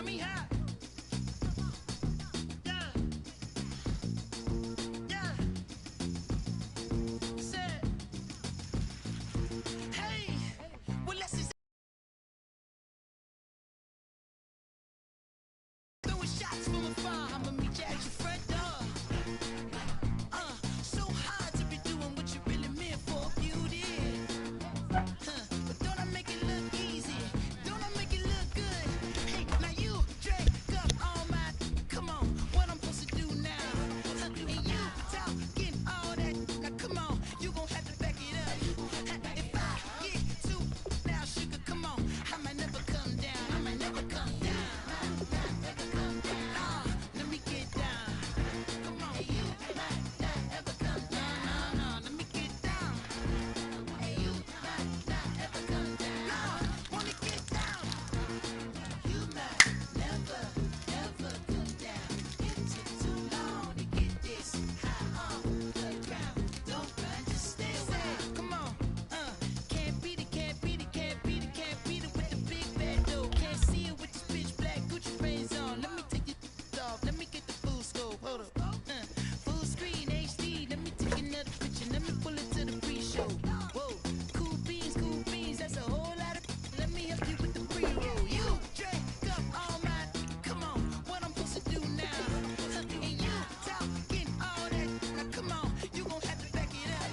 got me hot. Yeah. Yeah. Said, hey, well, let's just throwing shots from afar. I'ma meet you at your front door. So hard to be doing what you really meant for, beauty. But don't I make it look easy? Don't I make it look good? Hey, now you drink up all my. Come on, what I'm supposed to do now? And you talking all that. Now come on, you gon' have to back it up. If I get too now, sugar, come on, I might never come down. I might never come down. Let me get down. Come on, you might not ever come down. No, let me get down. Hey, you might not ever come down. No, wanna get down. You might never, ever come down. It took too long to get this high off the ground. Don't run, just stay away. Come on, can't beat it, can't beat it, can't beat it, can't beat it with the big bad dough. Can't see it with this pitch black Gucci frames on. Let me take your off. Let me get the full scope. Hold up. Full screen HD. Let me take another picture. Let me pull it to the pre-show. Whoa, cool beans. That's a whole lot of. Let me help you with the pre-roll. You drink up all my. Come on, what I'm supposed to do now? And you talking all that. Now come on, you gon' have to back it up.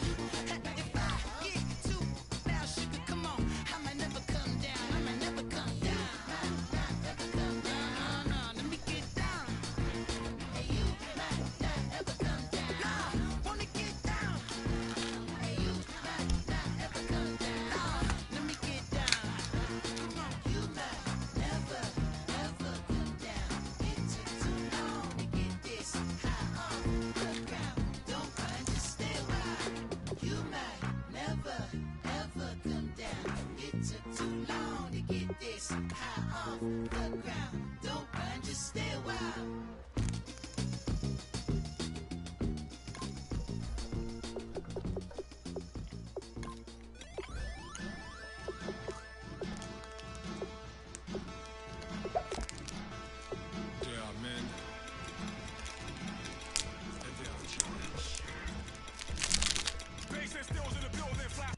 If I get too now, sugar, come on, I might never come down. I might never come down. Not ever come down. No, let me get down. Hey, you might not ever come down. No, wanna get down. Hey, you might not ever come down. Let me get down. Come on, you might never, ever come down. It took too long to get this high off the ground. Don't run, just stay around. You might never, ever come down. It took too long to get this high off the ground. Don't run, just stay a while. Yeah, man. Basic stills in the building, flat.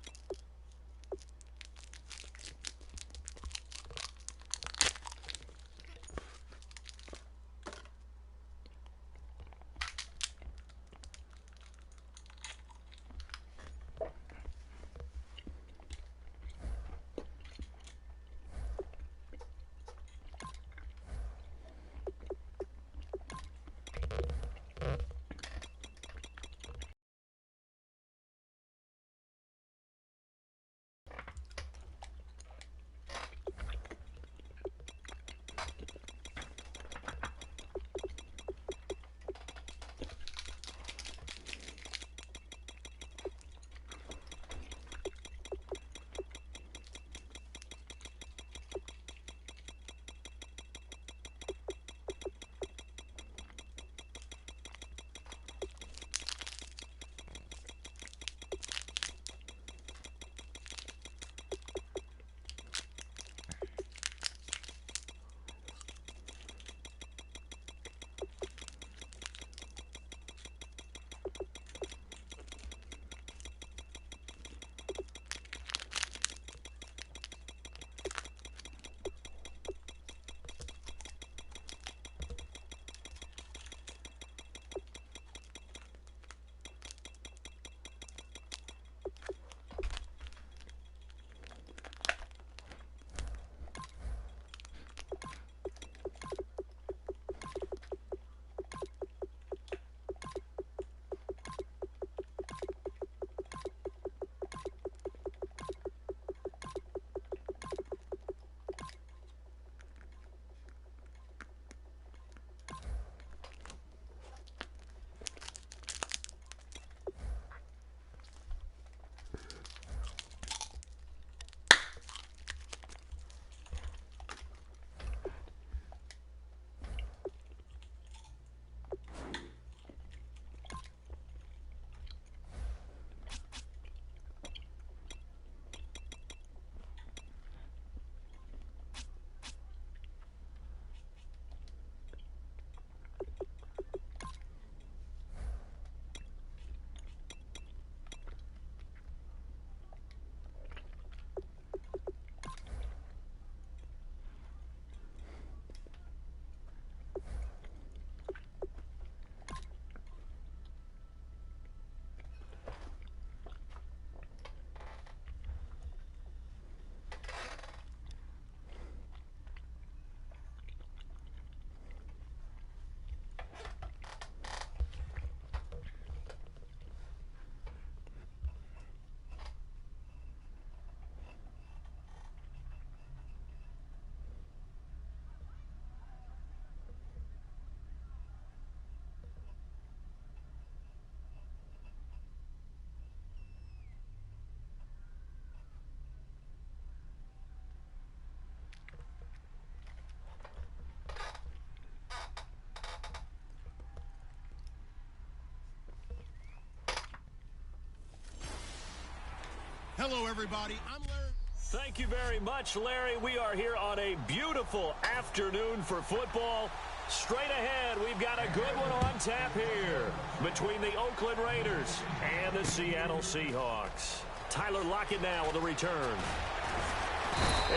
Hello, everybody. I'm Larry. Thank you very much, Larry. We are here on a beautiful afternoon for football. Straight ahead, we've got a good one on tap here between the Oakland Raiders and the Seattle Seahawks. Tyler Lockett now with a return.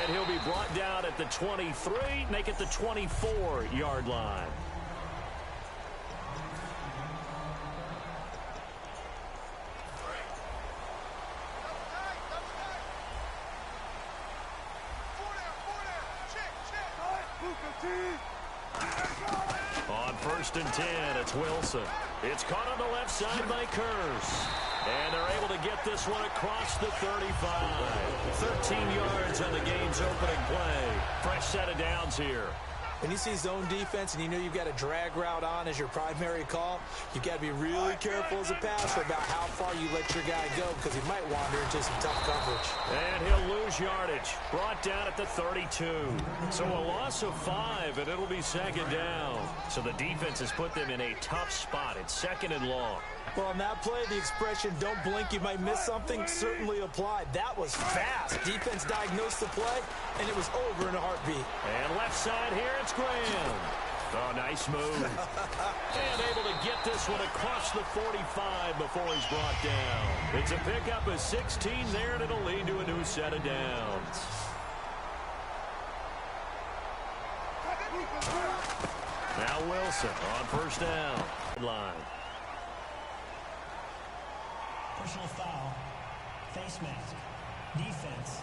And he'll be brought down at the 23, make it the 24-yard line. On 1st and 10, it's Wilson. It's caught on the left side by Curse. And they're able to get this one across the 35. 13 yards on the game's opening play. Fresh set of downs here. When you see zone defense and you know you've got a drag route on as your primary call, you've got to be really careful as a passer about how far you let your guy go because he might wander into some tough coverage. And he'll lose yardage. Brought down at the 32. So a loss of 5, and it'll be 2nd down. So the defense has put them in a tough spot. It's 2nd and long. Well, on that play, the expression, don't blink, you might miss something, certainly applied. That was fast. Defense diagnosed the play, and it was over in a heartbeat. And left side here, it's Graham. Oh, nice move. And able to get this one across the 45 before he's brought down. It's a pickup of 16 there, and it'll lead to a new set of downs. Now Wilson on 1st down. Line. Personal foul, face mask, defense.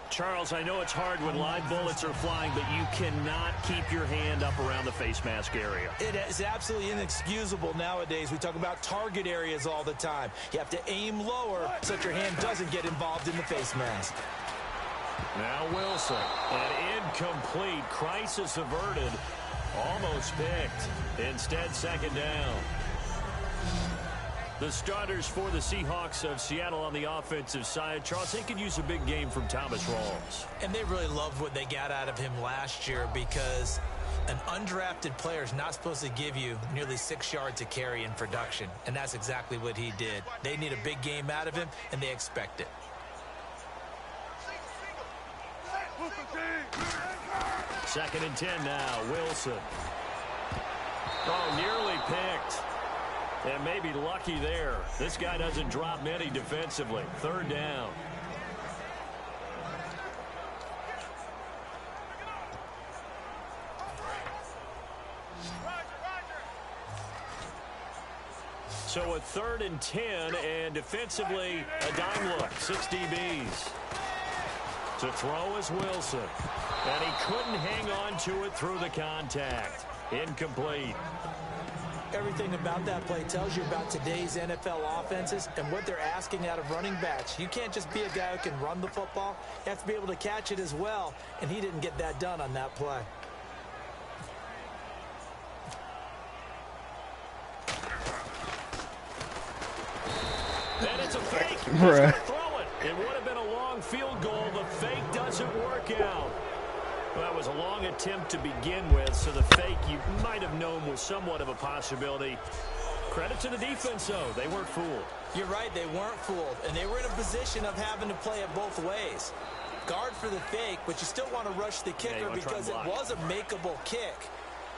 Charles, I know it's hard when live bullets are flying, but you cannot keep your hand up around the face mask area. It is absolutely inexcusable nowadays. We talk about target areas all the time. You have to aim lower so that your hand doesn't get involved in the face mask. Now Wilson, an incomplete, crisis averted. Almost picked. Instead, 2nd down. The starters for the Seahawks of Seattle on the offensive side. Charles, they could use a big game from Thomas Rawls. And they really loved what they got out of him last year because an undrafted player is not supposed to give you nearly 6 yards a carry in production. And that's exactly what he did. They need a big game out of him, and they expect it. 2nd and 10 now. Wilson. Oh, nearly picked. And maybe lucky there. This guy doesn't drop many defensively. 3rd down. So a 3rd and 10, and defensively a dime look. 6 DBs. To throw is Wilson. And he couldn't hang on to it through the contact. Incomplete. Everything about that play tells you about today's NFL offenses and what they're asking out of running backs. You can't just be a guy who can run the football. You have to be able to catch it as well, and he didn't get that done on that play. And it's a fake. He's going to throw it. It would have been a long field goal. The fake doesn't work out. Well, that was a long attempt to begin with, so the fake you might have known was somewhat of a possibility. Credit to the defense, though. They weren't fooled. You're right, they weren't fooled, and they were in a position of having to play it both ways. Guard for the fake, but you still want to rush the kicker because it was a makeable kick.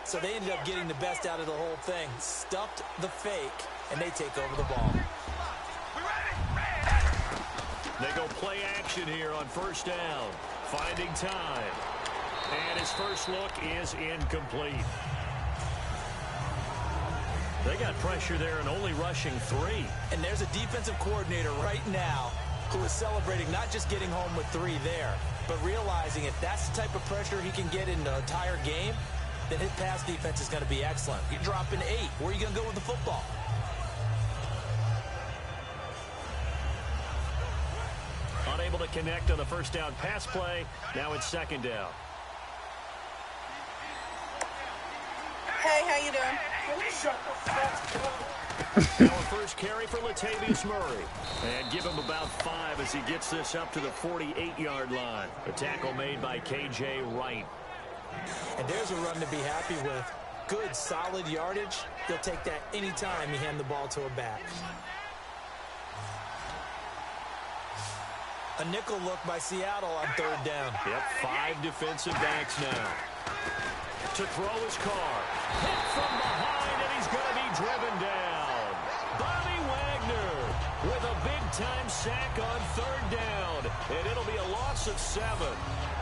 So they ended up getting the best out of the whole thing. Stuffed the fake, and they take over the ball. They go play action here on 1st down. Finding time. And his first look is incomplete. They got pressure there and only rushing 3. And there's a defensive coordinator right now who is celebrating not just getting home with 3 there, but realizing if that's the type of pressure he can get in the entire game, then his pass defense is going to be excellent. You're dropping 8. Where are you going to go with the football? Unable to connect on the 1st down pass play. Now it's 2nd down. Hey, how you doing? Now a first carry for Latavius Murray. And give him about 5 as he gets this up to the 48-yard line. A tackle made by K.J. Wright. And there's a run to be happy with. Good, solid yardage. He'll take that anytime you hand the ball to a back. A nickel look by Seattle on third down. Yep, 5 defensive backs now. To throw his car. Hit from behind, and he's going to be driven down. Bobby Wagner with a big-time sack on third down. And it'll be a loss of 7.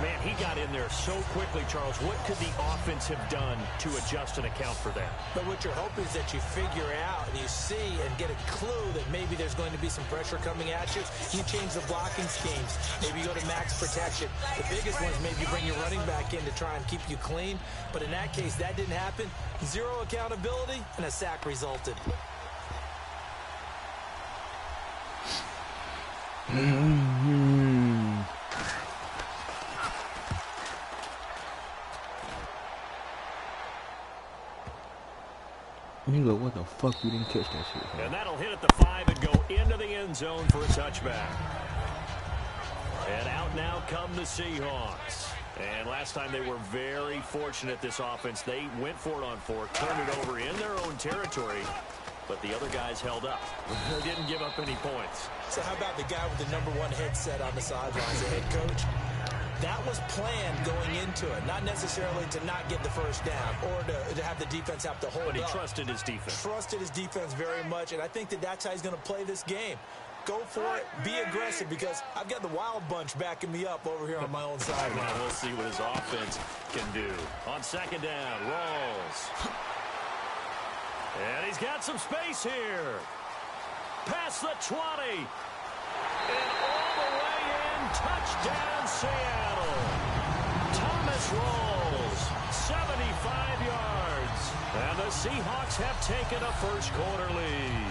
Man, he got in there so quickly, Charles. What could the offense have done to adjust and account for that? But what you're hoping is that you figure out and you see and get a clue that maybe there's going to be some pressure coming at you. You change the blocking schemes. Maybe you go to max protection. The biggest one is maybe bring your running back in to try and keep you clean. But in that case, that didn't happen. 0 accountability, and a sack resulted. Nigga, what the fuck? You didn't catch that shit. And that'll hit at the 5 and go into the end zone for a touchback. And out now come the Seahawks. And last time they were very fortunate, this offense. They went for it on 4, turned it over in their own territory, but the other guys held up. They didn't give up any points. So how about the guy with the #1 headset on the sidelines, the head coach? That was planned going into it, not necessarily to not get the first down or to have the defense have to hold up. But he trusted his defense. Trusted his defense very much, and I think that that's how he's going to play this game. Go for it, be aggressive, because I've got the wild bunch backing me up over here on my own side. Well, we'll see what his offense can do. On second down, rolls. And he's got some space here. Past the 20. And all the way in, touchdown Seattle. Thomas rolls, 75 yards. And the Seahawks have taken a first quarter lead.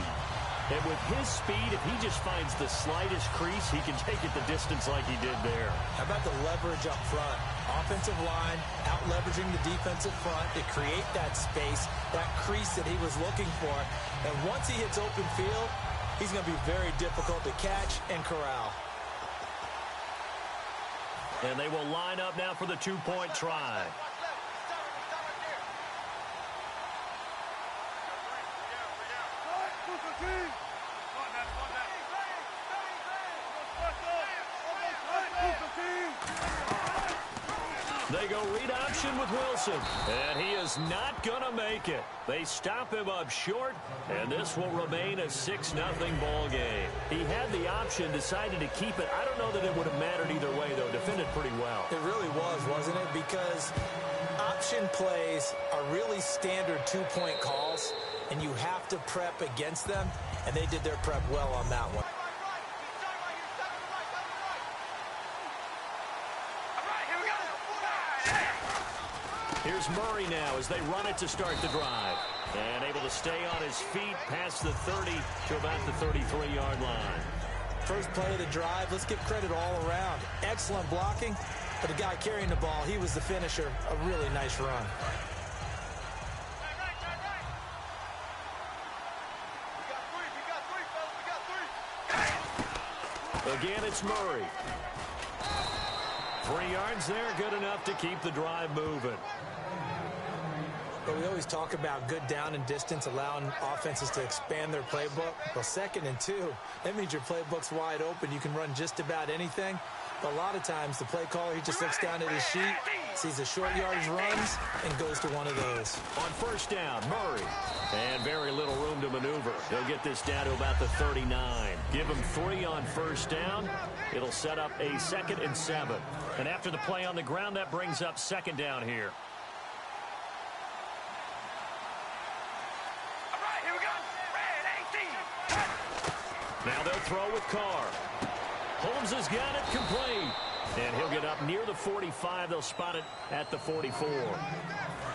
And with his speed, if he just finds the slightest crease, he can take it the distance like he did there. How about the leverage up front? Offensive line out-leveraging the defensive front to create that space, that crease that he was looking for. And once he hits open field, he's going to be very difficult to catch and corral. And they will line up now for the 2-point try. They go read option with Wilson, and he is not going to make it. They stop him up short, and this will remain a 6-0 ball game. He had the option, decided to keep it. I don't know that it would have mattered either way, though. Defended pretty well. It really was, wasn't it? Because option plays are really standard 2-point calls, and you have to prep against them, and they did their prep well on that one. Here's Murray now as they run it to start the drive. And able to stay on his feet past the 30 to about the 33-yard line. First play of the drive, let's give credit all around. Excellent blocking, but the guy carrying the ball, he was the finisher. A really nice run. Again, it's Murray. 3 yards there, good enough to keep the drive moving. But we always talk about good down and distance, allowing offenses to expand their playbook. Well, 2nd and 2, that means your playbook's wide open. You can run just about anything. But a lot of times, the play caller, he just looks down at his sheet, sees the short yardage runs, and goes to one of those. On first down, Murray. And very little room to maneuver. They'll get this down to about the 39. Give him 3 on first down. It'll set up a 2nd and 7. And after the play on the ground, that brings up 2nd down here. Now they'll throw with Carr. Holmes has got it complete. And he'll get up near the 45. They'll spot it at the 44.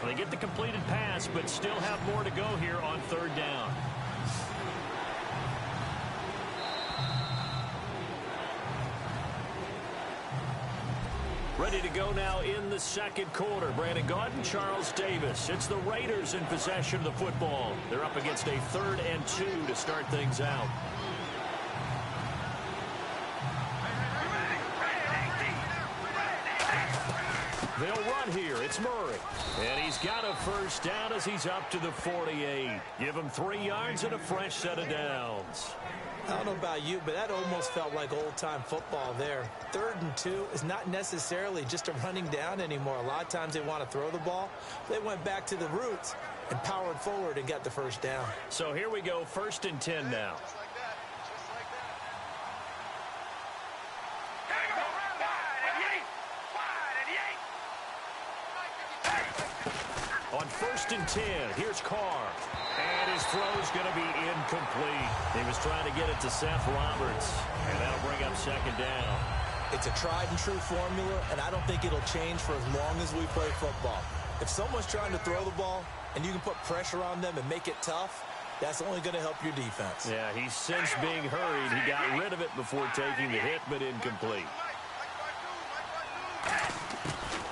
They get the completed pass, but still have more to go here on 3rd down. Ready to go now in the 2nd quarter. Brandon Gaudin, Charles Davis. It's the Raiders in possession of the football. They're up against a 3rd and 2 to start things out. They'll run here. It's Murray. And he's got a first down as he's up to the 48. Give him 3 yards and a fresh set of downs. I don't know about you, but that almost felt like old-time football there. 3rd and 2 is not necessarily just a running down anymore. A lot of times they want to throw the ball. They went back to the roots and powered forward and got the first down. So here we go, 1st and 10 now. On 1st and 10, here's Carr. And his throw's going to be incomplete. He was trying to get it to Seth Roberts, and that'll bring up 2nd down. It's a tried-and-true formula, and I don't think it'll change for as long as we play football. If someone's trying to throw the ball and you can put pressure on them and make it tough, that's only going to help your defense. Yeah, he's since being hurried. He got rid of it before taking the hit, but incomplete.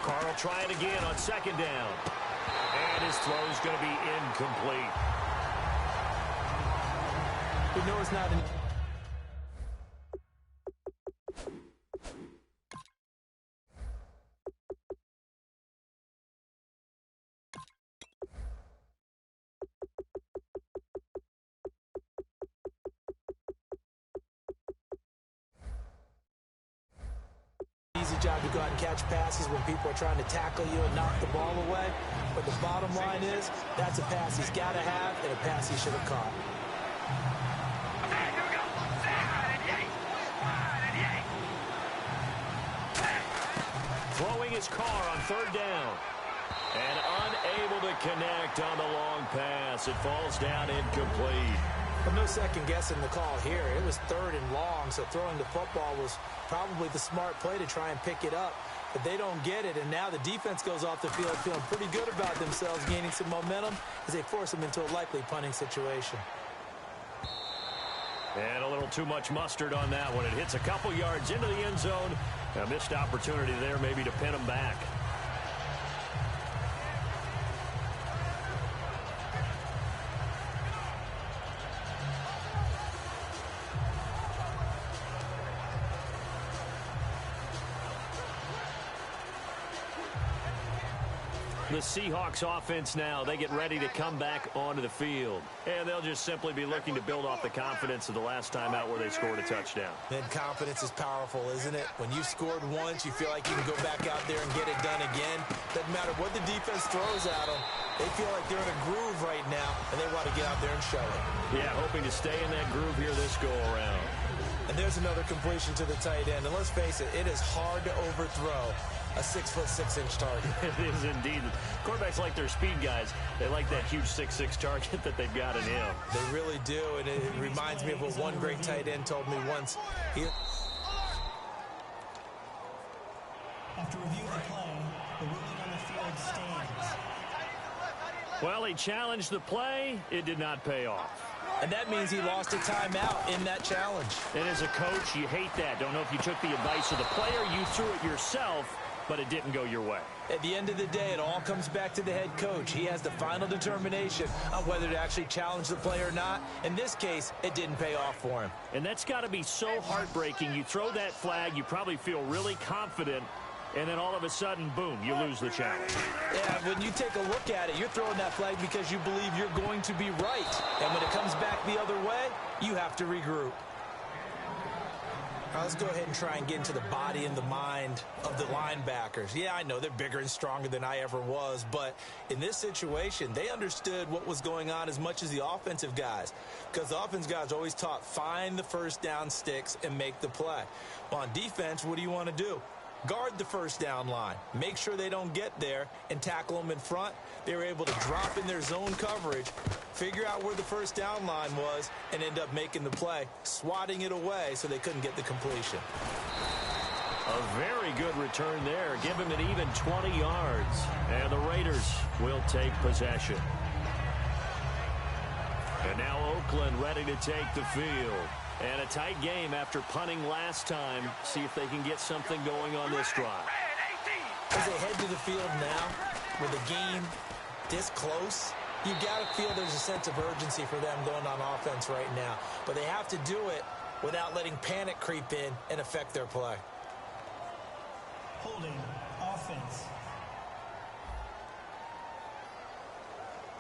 Carr will try it again on 2nd down. And his throw's going to be incomplete. We know it's not an... easy job to go out and catch passes when people are trying to tackle you and knock the ball away. But the bottom line is, that's a pass he's got to have and a pass he should have caught. Throwing his Carr on 3rd down. And unable to connect on the long pass. It falls down incomplete. But no second guessing the call here. It was 3rd and long, so throwing the football was probably the smart play to try and pick it up. But they don't get it, and now the defense goes off the field feeling pretty good about themselves, gaining some momentum as they force them into a likely punting situation. And a little too much mustard on that one. It hits a couple yards into the end zone. A missed opportunity there maybe to pin them back. The Seahawks offense now, they get ready to come back onto the field. And they'll just simply be looking to build off the confidence of the last time out where they scored a touchdown. And confidence is powerful, isn't it? When you've scored once, you feel like you can go back out there and get it done again. Doesn't matter what the defense throws at them. They feel like they're in a groove right now, and they want to get out there and show it. Yeah, hoping to stay in that groove here this go-around. And there's another completion to the tight end. And let's face it, it is hard to overthrow a 6'6" target. It is indeed. Quarterbacks like their speed guys. They like that huge 6'6" target that they've got in him. They really do, and it reminds me of what one great tight end told me once. After reviewing the play, the ruling on the field stands. Well, he challenged the play. It did not pay off. And that means he lost a timeout in that challenge. And as a coach, you hate that. Don't know if you took the advice of the player, you threw it yourself, but it didn't go your way. At the end of the day, it all comes back to the head coach. He has the final determination on whether to actually challenge the play or not. In this case, it didn't pay off for him. And that's got to be so heartbreaking. You throw that flag, you probably feel really confident, and then all of a sudden, boom, you lose the challenge. Yeah, when you take a look at it, you're throwing that flag because you believe you're going to be right. And when it comes back the other way, you have to regroup. Now, let's go ahead and try and get into the body and the mind of the linebackers. Yeah, I know they're bigger and stronger than I ever was, but in this situation, they understood what was going on as much as the offensive guys, because the offensive guys always taught, find the first down sticks and make the play. Well, on defense, what do you want to do? Guard the first down line. Make sure they don't get there and tackle them in front. They were able to drop in their zone coverage, figure out where the first down line was, and end up making the play, swatting it away so they couldn't get the completion. A very good return there. Give him an even 20 yards. And the Raiders will take possession. And now Oakland ready to take the field. And a tight game after punting last time. See if they can get something going on this drive. As they head to the field now, with the game this close, you got to feel there's a sense of urgency for them going on offense right now. But they have to do it without letting panic creep in and affect their play. Holding offense.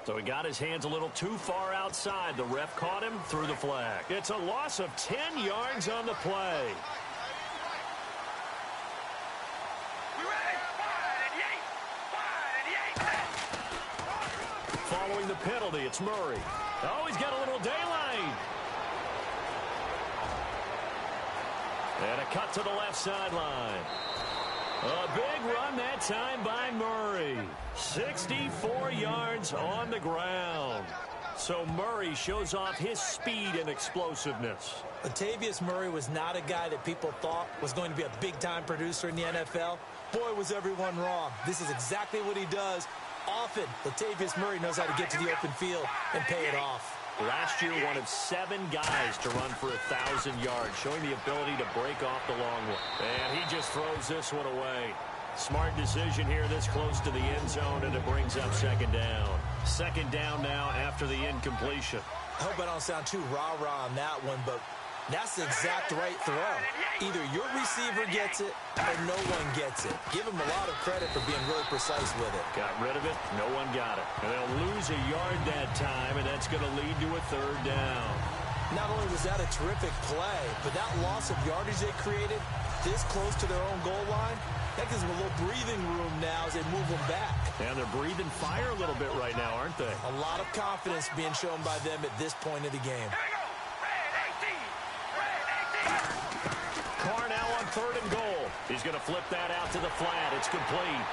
So he got his hands a little too far outside. The ref caught him, threw the flag. It's a loss of 10 yards on the play. Following the penalty, it's Murray. Oh, he's got a little daylight. And a cut to the left sideline. A big run that time by Murray. 64 yards on the ground. So Murray shows off his speed and explosiveness. Latavius Murray was not a guy that people thought was going to be a big-time producer in the NFL. Boy, was everyone wrong. This is exactly what he does. Often, Latavius Murray knows how to get to the open field and pay it off. Last year, one of 7 guys to run for 1,000 yards, showing the ability to break off the long one. And he just throws this one away. Smart decision here this close to the end zone, and it brings up second down. Second down now after the incompletion. I hope I don't sound too rah-rah on that one, but that's the exact right throw. Either your receiver gets it or no one gets it. Give him a lot of credit for being really precise with it. Got rid of it. No one got it. And they'll lose a yard that time, and that's going to lead to a third down. Not only was that a terrific play, but that loss of yardage they created this close to their own goal line, that gives them a little breathing room now as they move them back. And they're breathing fire a little bit right now, aren't they? A lot of confidence being shown by them at this point of the game. Carr now on 3rd and goal. He's going to flip that out to the flat. It's complete.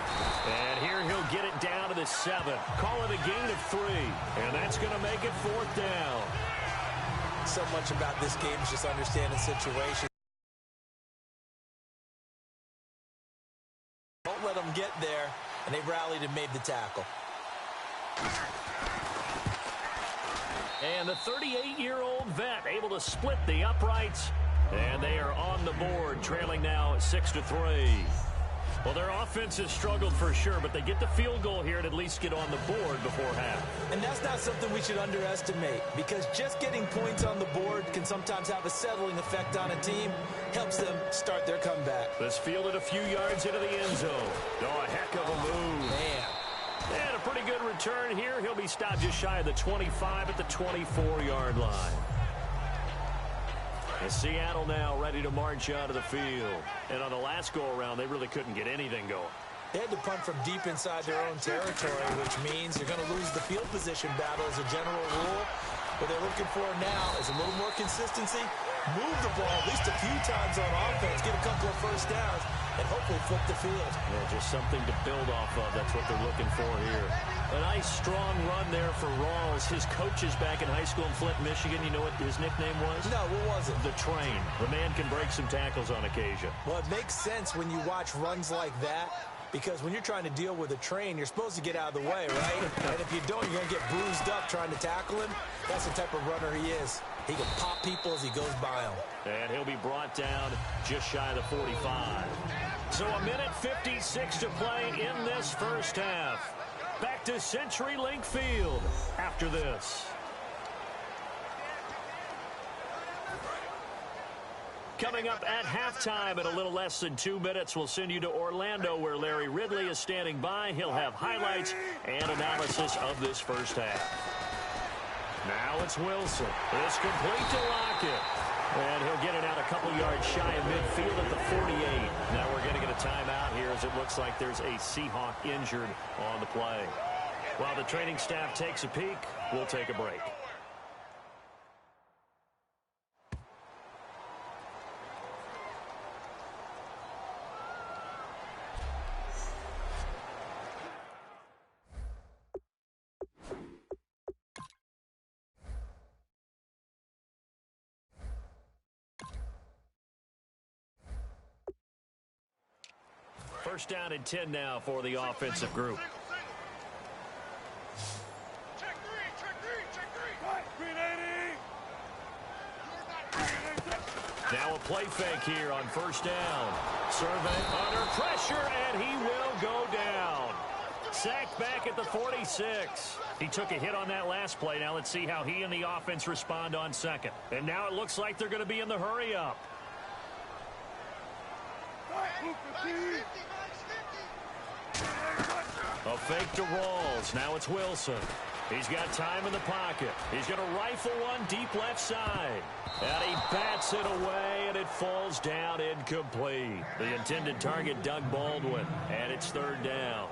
And here he'll get it down to the 7. Call it a gain of 3. And that's going to make it 4th down. So much about this game is just understanding situations. Don't let them get there, and they rallied and made the tackle. And the 38-year-old vet able to split the uprights. And they are on the board, trailing now 6-3. Well, their offense has struggled for sure, but they get the field goal here and at least get on the board before half. And that's not something we should underestimate, because just getting points on the board can sometimes have a settling effect on a team. Helps them start their comeback. This fielded a few yards into the end zone. Oh, a heck of a move. Man. And a pretty good return here. He'll be stopped just shy of the 25 at the 24-yard line. And Seattle now ready to march out of the field. And on the last go-around, they really couldn't get anything going. They had to punt from deep inside their own territory, which means they're going to lose the field position battle as a general rule. What they're looking for now is a little more consistency, move the ball at least a few times on offense, get a couple of first downs, and hopefully flip the field. Yeah, just something to build off of. That's what they're looking for here. A nice, strong run there for Rawls. His coaches back in high school in Flint, Michigan, you know what his nickname was? No, what was it? The Train. The man can break some tackles on occasion. Well, it makes sense when you watch runs like that, because when you're trying to deal with a train, you're supposed to get out of the way, right? And if you don't, you're going to get bruised up trying to tackle him. That's the type of runner he is. He can pop people as he goes by them. And he'll be brought down just shy of the 45. So a minute 56 to play in this first half. Back to CenturyLink Field after this. Coming up at halftime in a little less than 2 minutes, we'll send you to Orlando where Larry Ridley is standing by. He'll have highlights and analysis of this first half. Now it's Wilson. It's complete to Lockett. And he'll get it out a couple yards shy of midfield at the 48. Now we're going to get a timeout here as it looks like there's a Seahawk injured on the play. While the training staff takes a peek, we'll take a break. First down and 10 now for the offensive group. Check three. 380. Now a play fake here on first down. Survey under pressure, and he will go down. Sacked back at the 46. He took a hit on that last play. Now let's see how he and the offense respond on second. And now it looks like they're going to be in the hurry-up. A fake to Rawls. Now it's Wilson. He's got time in the pocket. He's going to rifle one deep left side. And he bats it away, and it falls down incomplete. The intended target, Doug Baldwin, and it's third down.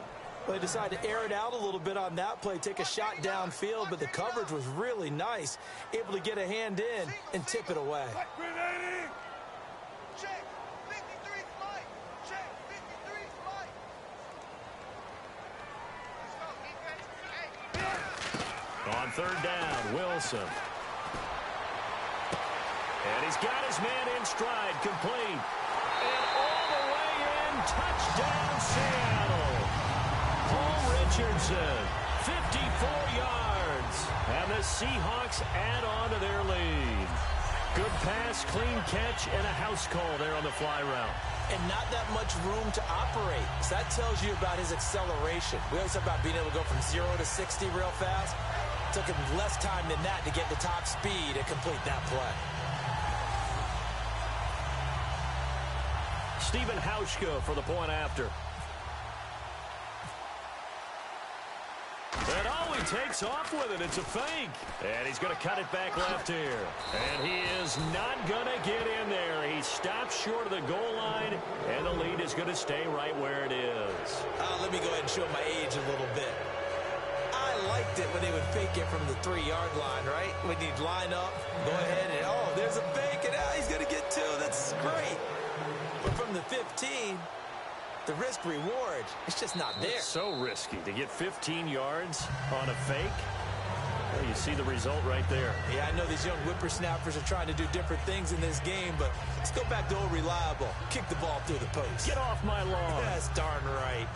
Well, they decided to air it out a little bit on that play, take a shot downfield, but the coverage was really nice. Able to get a hand in and tip it away. Check. 53 flight. Check. 53 flight. Let's go, defense. On third down, Wilson. And he's got his man in stride, complete. And all the way in, touchdown Seattle. Paul Richardson, 54 yards. And the Seahawks add on to their lead. Good pass, clean catch, and a house call there on the fly route. And not that much room to operate. So that tells you about his acceleration. We always talk about being able to go from 0 to 60 real fast. It took him less time than that to get the top speed and complete that play. Stephen Hauschka for the point after. And oh, he takes off with it. It's a fake. And he's going to cut it back left here. And he is not going to get in there. He stops short of the goal line, and the lead is going to stay right where it is. Let me go ahead and show my age a little bit. I liked it when they would fake it from the 3-yard line, right? When he'd line up, go ahead, and oh, there's a fake, and he's going to get two. That's great. But from the 15, the risk-reward, it's just not there. It's so risky to get 15 yards on a fake. Well, you see the result right there. Yeah, I know these young whippersnappers are trying to do different things in this game, but let's go back to old reliable. Kick the ball through the post. Get off my lawn. That's darn right.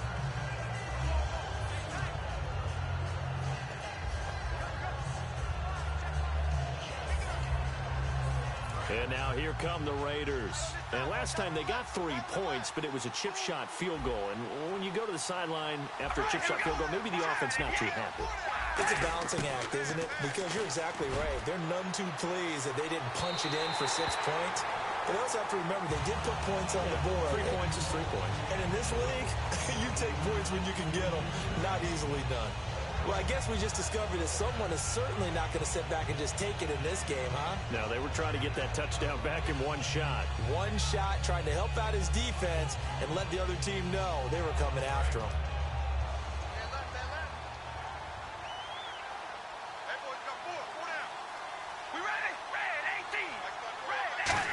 And now here come the Raiders. And last time they got 3 points, but it was a chip shot field goal. And when you go to the sideline after a chip shot field goal, maybe the offense not too happy. It's a balancing act, isn't it? Because you're exactly right. They're none too pleased that they didn't punch it in for 6 points. But they also have to remember they did put points on the board. 3 points is 3 points. And in this league, you take points when you can get them. Not easily done. Well, I guess we just discovered that someone is certainly not going to sit back and just take it in this game, huh? No, they were trying to get that touchdown back in one shot. One shot, trying to help out his defense and let the other team know they were coming after him. Hey, boys, got 4. 4 down. We ready? Red 18. Ready.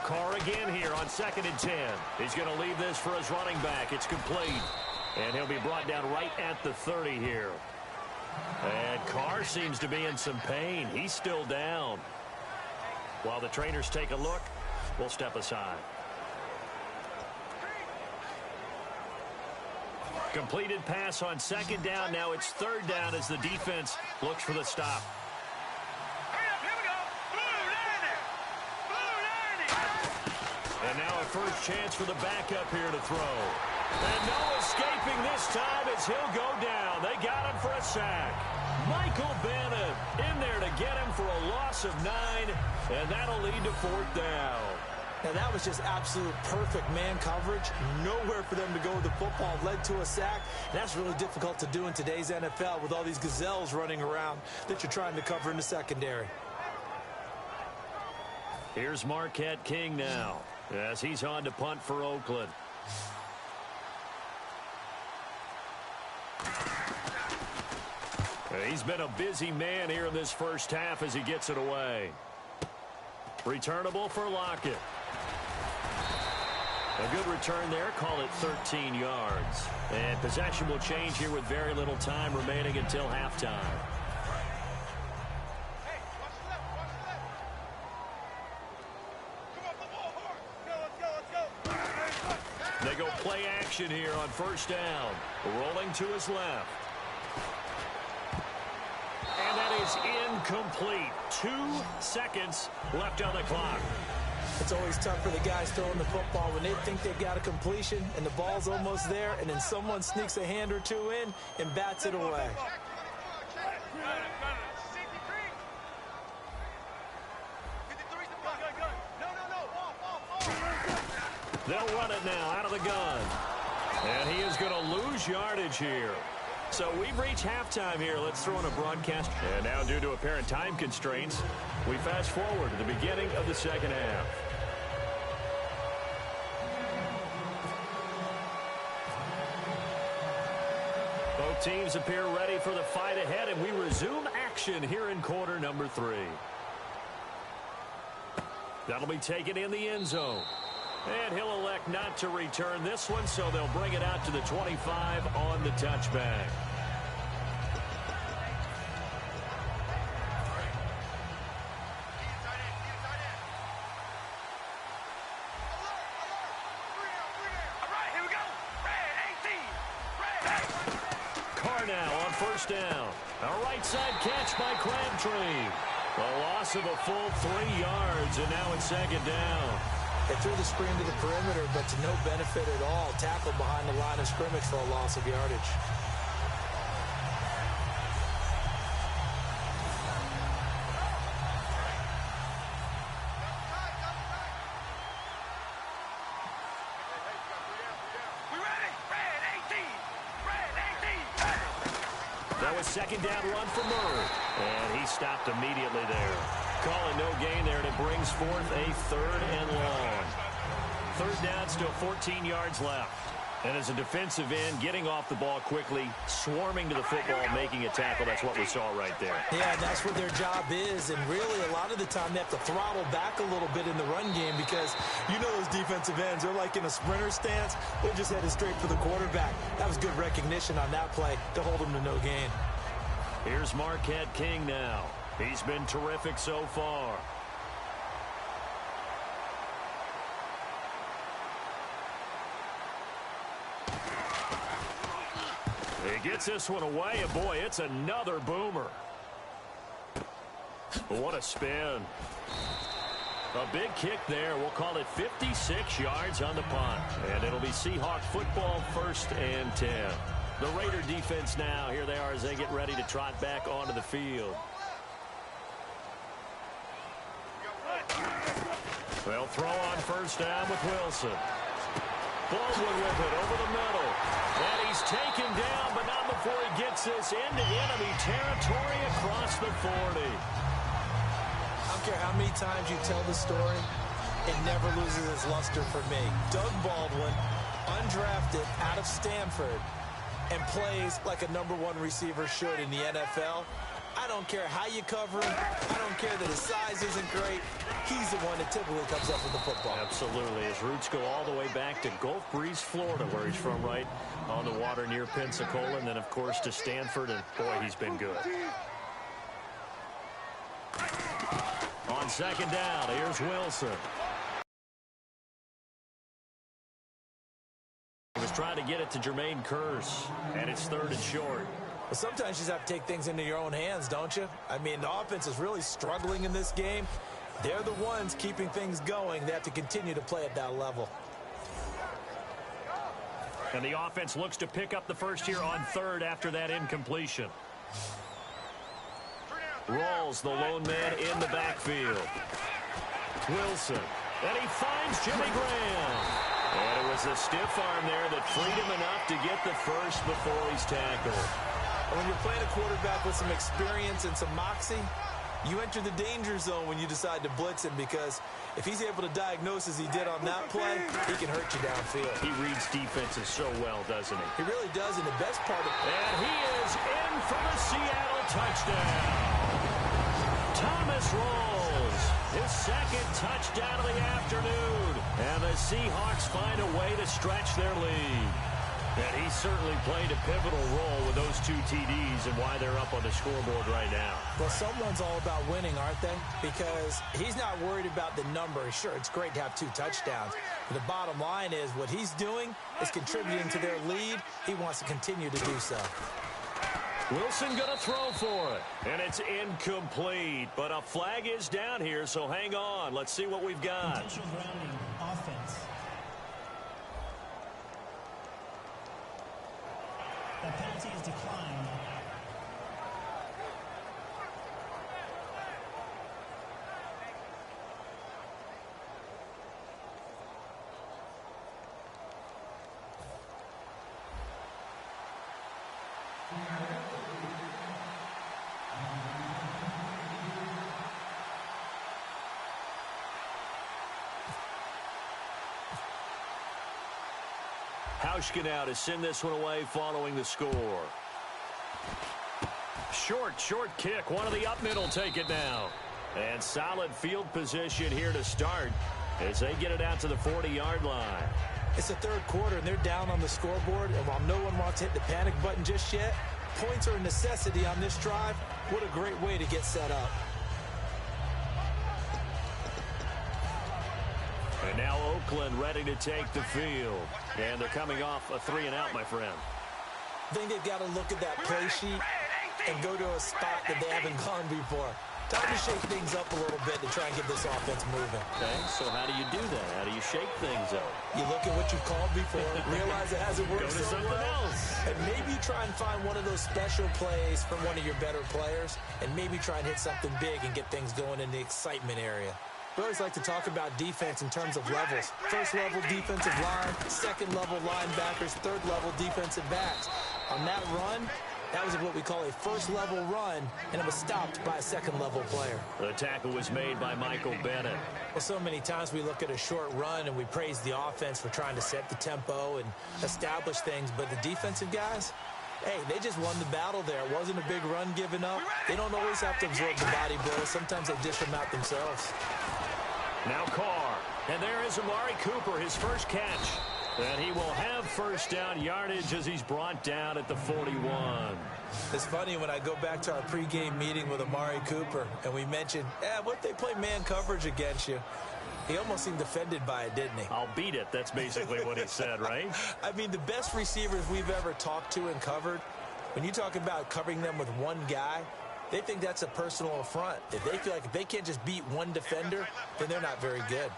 Carr again here on 2nd and 10. He's going to leave this for his running back. It's complete. And he'll be brought down right at the 30 here. And Carr seems to be in some pain. He's still down. While the trainers take a look, we'll step aside. Completed pass on 2nd down. Now it's 3rd down as the defense looks for the stop. Hurry up, here we go. Blue 90. Blue 90. And now a first chance for the backup here to throw. And no escaping this time as he'll go down. They got him for a sack. Michael Bennett in there to get him for a loss of 9, and that'll lead to 4th down. Now, that was just absolute perfect man coverage. Nowhere for them to go with the football. Led to a sack. And that's really difficult to do in today's NFL with all these gazelles running around that you're trying to cover in the secondary. Here's Marquette King now as he's on to punt for Oakland. He's been a busy man here in this first half as he gets it away. Returnable for Lockett. A good return there. Call it 13 yards. And possession will change here with very little time remaining until halftime. Hey, watch the left. Watch the left. Come on, football hard. Let's go. They go play action here on 1st down. Rolling to his left. And that is incomplete. 2 seconds left on the clock. It's always tough for the guys throwing the football when they think they've got a completion and the ball's almost there, and then someone sneaks a hand or two in and bats it away. They'll run it now out of the gun. And he is going to lose yardage here. So we've reached halftime here. Let's throw in a broadcast. And now, due to apparent time constraints, we fast forward to the beginning of the second half. Both teams appear ready for the fight ahead, and we resume action here in quarter number 3. That'll be taken in the end zone. And he'll elect not to return this one, so they'll bring it out to the 25 on the touchback. Now on first down. A right side catch by Crabtree. A loss of a full 3 yards, and now it's second down. They threw the screen to the perimeter, but to no benefit at all. Tackled behind the line of scrimmage for a loss of yardage. That was second down run for Murray. And he stopped immediately there. Calling no gain there, and it brings forth a 3rd and long. 3rd down, still 14 yards left. And as a defensive end, getting off the ball quickly, swarming to the football, making a tackle. That's what we saw right there. Yeah, that's what their job is. And really, a lot of the time, they have to throttle back a little bit in the run game because you know those defensive ends, they're like in a sprinter stance. They're just headed straight for the quarterback. That was good recognition on that play to hold them to no gain. Here's Marquette King now. He's been terrific so far. He gets this one away, and boy, it's another boomer. What a spin. A big kick there. We'll call it 56 yards on the punt. And it'll be Seahawk football, 1st and 10. The Raider defense now, here they are as they get ready to trot back onto the field. They'll throw on first down with Wilson. Baldwin with it over the middle. And he's taken down, but not before he gets this into enemy territory across the 40. I don't care how many times you tell the story, it never loses its luster for me. Doug Baldwin, undrafted out of Stanford, and plays like a #1 receiver should in the NFL. I don't care how you cover him. I don't care that his size isn't great. He's the one that typically comes up with the football. Absolutely. His roots go all the way back to Gulf Breeze, Florida, where he's from, right on the water near Pensacola, and then, of course, to Stanford, and, boy, he's been good. On second down, here's Wilson. He was trying to get it to Jermaine Kearse, and it's 3rd and short. Well, sometimes you just have to take things into your own hands, don't you? I mean, the offense is really struggling in this game. They're the ones keeping things going. They have to continue to play at that level. And the offense looks to pick up the first here on 3rd after that incompletion. Rawls, the lone man in the backfield. Wilson. And he finds Jimmy Graham. And it was a stiff arm there that freed him enough to get the first before he's tackled. And when you're playing a quarterback with some experience and some moxie, you enter the danger zone when you decide to blitz him, because if he's able to diagnose as he did on that play, he can hurt you downfield. He reads defenses so well, doesn't he? He really does, and the best part of it. And he is in for the Seattle touchdown. Thomas Rawls, his 2nd touchdown of the afternoon. And the Seahawks find a way to stretch their lead. And he certainly played a pivotal role with those 2 TDs and why they're up on the scoreboard right now. Well, someone's all about winning, aren't they? Because he's not worried about the number. Sure, it's great to have 2 touchdowns. But the bottom line is what he's doing is contributing to their lead. He wants to continue to do so. Wilson going to throw for it. And it's incomplete. But a flag is down here, so hang on. Let's see what we've got. Intentional grounding, offense. That penalty is declined. Hauschka now to send this one away following the score. Short kick. One of the up mid will take it now. And solid field position here to start as they get it out to the 40-yard line. It's the third quarter, and they're down on the scoreboard. And while no one wants to hit the panic button just yet, points are a necessity on this drive. What a great way to get set up. And now Oakland ready to take the field. And they're coming off a 3-and-out, my friend. I think they've got to look at that play sheet and go to a spot that they haven't gone before. Time to shake things up a little bit to try and get this offense moving. Okay, so how do you do that? How do you shake things up? You look at what you've called before, realize it hasn't worked Go to so something well, else. and maybe try and find one of those special plays from one of your better players, and maybe try and hit something big and get things going in the excitement area. We always like to talk about defense in terms of levels. First level defensive line, second level linebackers, third level defensive backs. On that run, that was what we call a first-level run, and it was stopped by a second-level player. The tackle was made by Michael Bennett. Well, so many times we look at a short run and we praise the offense for trying to set the tempo and establish things, but the defensive guys, hey, they just won the battle there. It wasn't a big run given up. They don't always have to absorb the body blows. Sometimes they dish them out themselves. Now Carr. And there is Amari Cooper, his first catch. And he will have first down yardage as he's brought down at the 41. It's funny when I go back to our pregame meeting with Amari Cooper and we mentioned, what if they play man coverage against you? He almost seemed offended by it, didn't he? I'll beat it. That's basically what he said, right? I mean, the best receivers we've ever talked to and covered, when you talk about covering them with one guy, they think that's a personal affront. If they feel like if they can't just beat one defender, then they're not very good.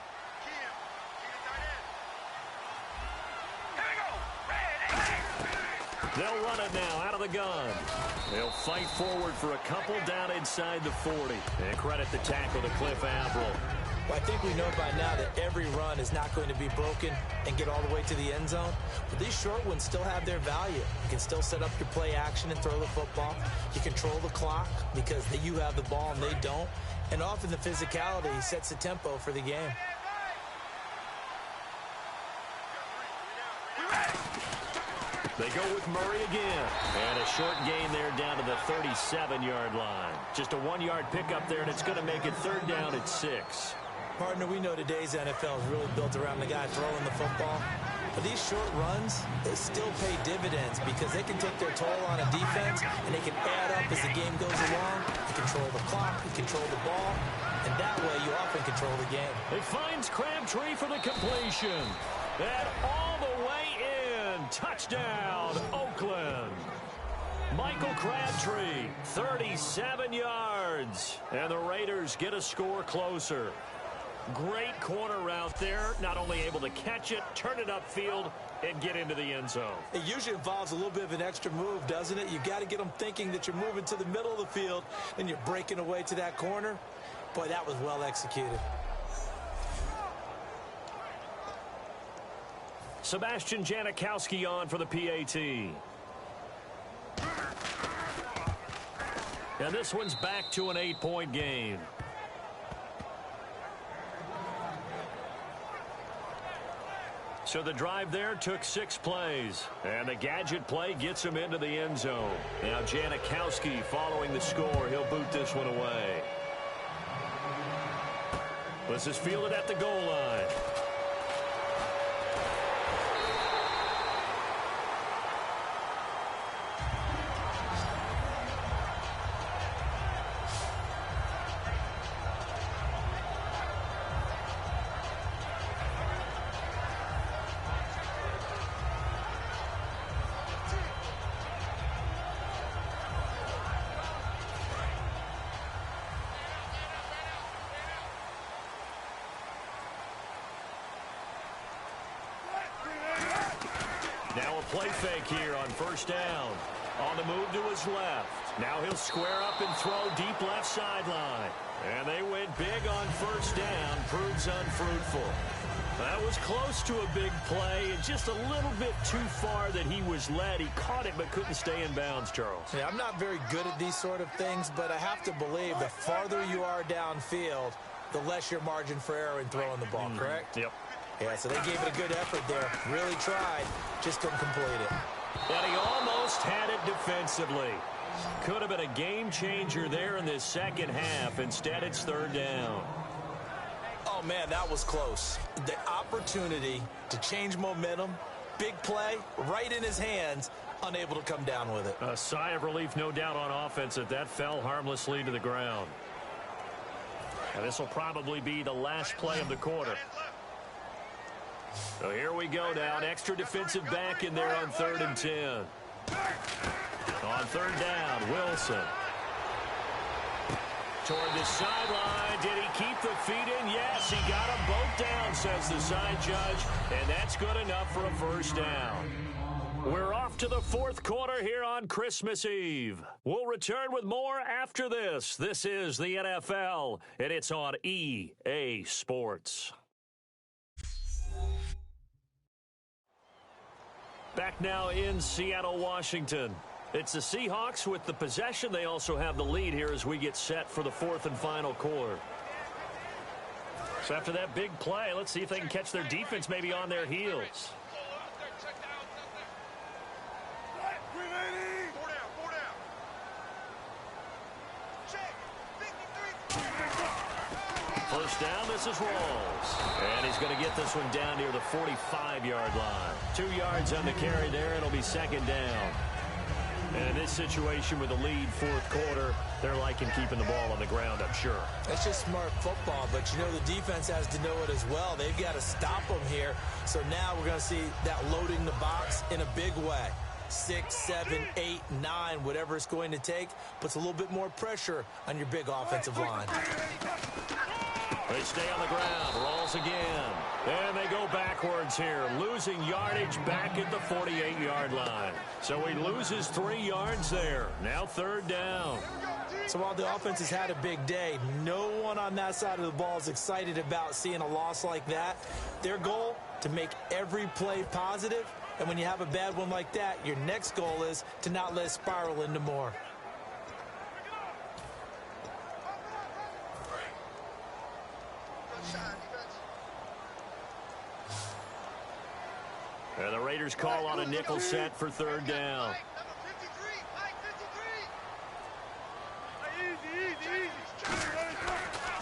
They'll run it now out of the gun. They'll fight forward for a couple down inside the 40. And credit the tackle to Cliff Averill. Well, I think we know by now that every run is not going to be broken and get all the way to the end zone. But these short ones still have their value. You can still set up your play action and throw the football. You control the clock because you have the ball and they don't. And often the physicality sets the tempo for the game. They go with Murray again. And a short gain there down to the 37-yard line. Just a 1-yard pickup there, and it's going to make it third down at 6. Partner, we know today's NFL is really built around the guy throwing the football. But these short runs, they still pay dividends because they can take their toll on a defense and they can add up as the game goes along. You control the clock, you control the ball, and that way you often control the game. It finds Crabtree for the completion. And all the way in. Touchdown, Oakland. Michael Crabtree, 37 yards. And the Raiders get a score closer. Great corner route there. Not only able to catch it, turn it upfield, and get into the end zone. It usually involves a little bit of an extra move, doesn't it? You've got to get them thinking that you're moving to the middle of the field and you're breaking away to that corner. Boy, that was well executed. Sebastian Janikowski on for the PAT. And this one's back to an 8-point game. So the drive there took 6 plays. And the gadget play gets him into the end zone. Now Janikowski following the score. He'll boot this one away. This is fielded at the goal line. Now a play fake here on first down. On the move to his left. Now he'll square up and throw deep left sideline. And they went big on first down. Proves unfruitful. That was close to a big play and just a little bit too far that he was led. He caught it but couldn't stay in bounds, Charles. Yeah, I'm not very good at these sort of things, but I have to believe the farther you are downfield, the less your margin for error in throwing the ball, correct? Yep. Yeah, so they gave it a good effort there. Really tried. Just couldn't complete it. And he almost had it defensively. Could have been a game changer there in this second half. Instead, it's third down. Oh, man, that was close. The opportunity to change momentum, big play, right in his hands, unable to come down with it. A sigh of relief, no doubt, on offense that fell harmlessly to the ground. And this will probably be the last play of the quarter. So here we go now. An extra defensive back in there on 3rd and 10. On 3rd down, Wilson. Toward the sideline. Did he keep the feet in? Yes, he got them both down, says the side judge. And that's good enough for a first down. We're off to the 4th quarter here on Christmas Eve. We'll return with more after this. This is the NFL, and it's on EA Sports. Back now in Seattle, Washington. It's the Seahawks with the possession. They also have the lead here as we get set for the 4th and final quarter. So after that big play, let's see if they can catch their defense maybe on their heels. First down, this is Rawls. And he's going to get this one down near the 45-yard line. 2 yards on the carry there. It'll be 2nd down. And in this situation with the lead 4th quarter, they're liking keeping the ball on the ground, I'm sure. That's just smart football, but you know the defense has to know it as well. They've got to stop them here. So now we're going to see that loading the box in a big way. 6, 7, 8, 9, whatever it's going to take, puts a little bit more pressure on your big offensive line. They stay on the ground. Rolls again. And they go backwards here. Losing yardage back at the 48-yard line. So he loses 3 yards there. Now 3rd down. So while the offense has had a big day, no one on that side of the ball is excited about seeing a loss like that. Their goal, to make every play positive. And when you have a bad one like that, your next goal is to not let it spiral into more. And the Raiders call on a nickel set for 3rd down.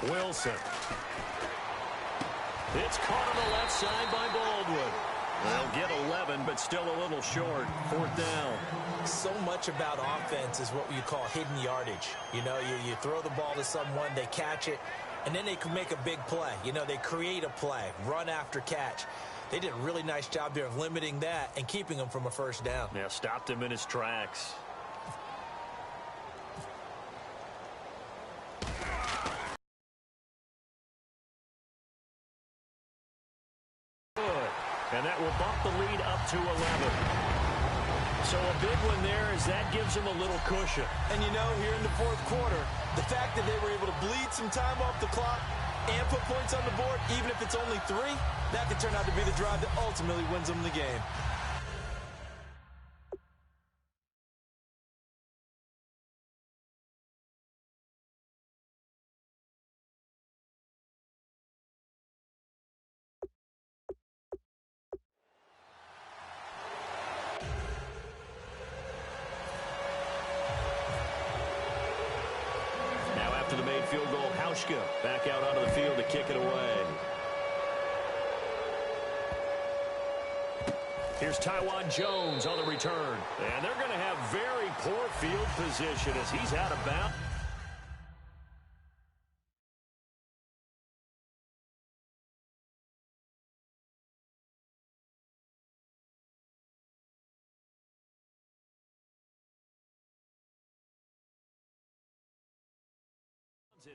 Wilson. It's caught on the left side by Baldwin. They'll get 11, but still a little short. 4th down. So much about offense is what you call hidden yardage. You know, you throw the ball to someone, they catch it, and then they can make a big play. You know, they create a play, run after catch. They did a really nice job there of limiting that and keeping him from a first down. Yeah, stopped him in his tracks. And that will bump the lead up to 11. So a big one there as that gives them a little cushion. And you know, here in the 4th quarter, the fact that they were able to bleed some time off the clock and put points on the board, even if it's only 3, that could turn out to be the drive that ultimately wins them the game. After the made field goal, Hauschka back out onto the field to kick it away. Here's Tywan Jones on the return. And they're going to have very poor field position as he's out of bounds.